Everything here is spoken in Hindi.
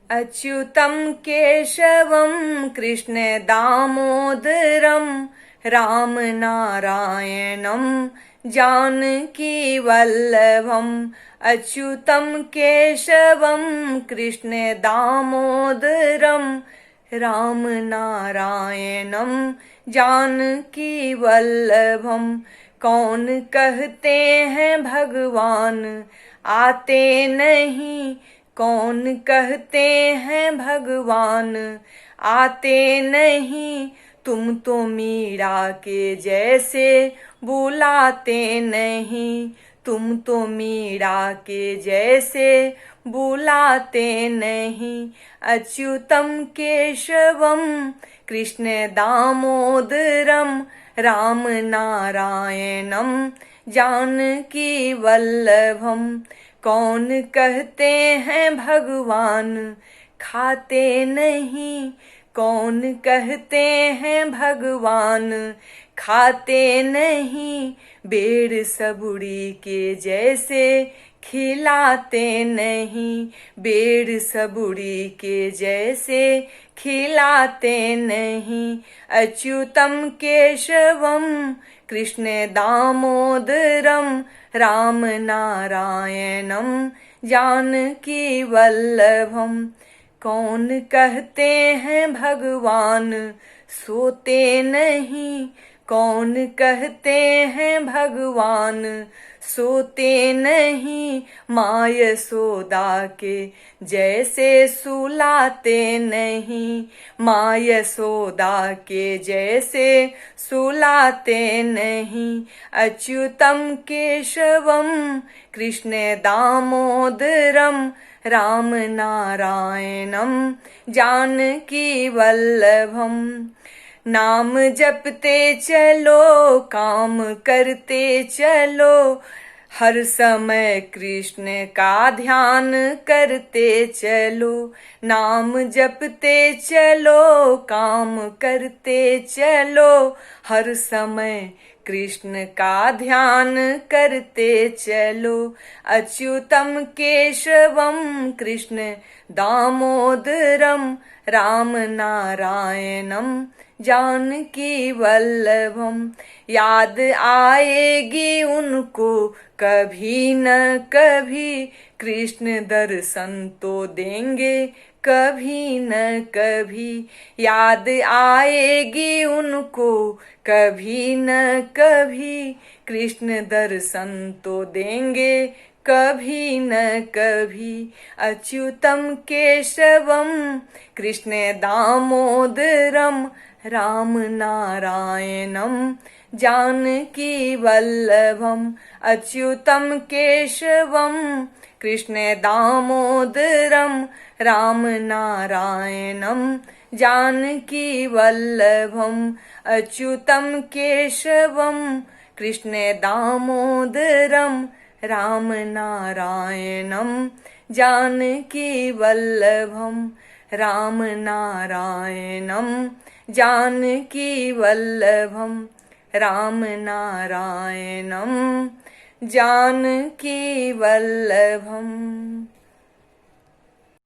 अच्युतं केशवं कृष्ण दामोदरं रामनारायणं जानकी वल्लभम्। अच्युतं केशवं कृष्ण दामोदरं रामनारायणं जानकी वल्लभम्। कौन कहते हैं भगवान आते नहीं, कौन कहते हैं भगवान आते नहीं। तुम तो मीरा के जैसे बुलाते नहीं, तुम तो मीरा के जैसे बुलाते नहीं। अच्युतं केशवं कृष्ण दामोदरं रामनारायणं जानकी वल्लभम्। कौन कहते हैं भगवान खाते नहीं, कौन कहते हैं भगवान खाते नहीं। बेर सबुड़ी के जैसे खिलाते नहीं, बेर सबुड़ी के जैसे खिलाते नहीं। अच्युतं केशवं कृष्ण दामोदरं रामनारायणं जानकी वल्लभम्। कौन कहते हैं भगवान सोते नहीं, कौन कहते हैं भगवान सोते नहीं। माँ यशोदा के जैसे सुलाते नहीं, माँ यशोदा के जैसे सुलाते नहीं। अच्युतं केशवं कृष्ण दामोदरं रामनारायणं जानकी वल्लभम्। नाम जपते चलो काम करते चलो, हर समय कृष्ण का ध्यान करते चलो। नाम जपते चलो काम करते चलो, हर समय कृष्ण का ध्यान करते चलो। अच्युतं केशवं कृष्ण दामोदरं रामनारायणं जानकी वल्लभम्। याद आएगी उनको कभी न कभी, कृष्ण दर्शन तो देंगे कभी न कभी। याद आएगी उनको कभी न कभी, कृष्ण दर्शन तो देंगे कभी न कभी। अच्युतं केशवं कृष्ण दामोदरं रामनारायणं जानकी वल्लभम्। अच्युतं केशवं कृष्ण दामोदरं रामनारायणं जानकी वल्लभम्। अच्युतं केशवं कृष्ण दामोदरं रामनारायणं जानकी वल्लभम्। रामनारायणं जानकी वल्लभम्, रामनारायणं जानकी वल्लभम्।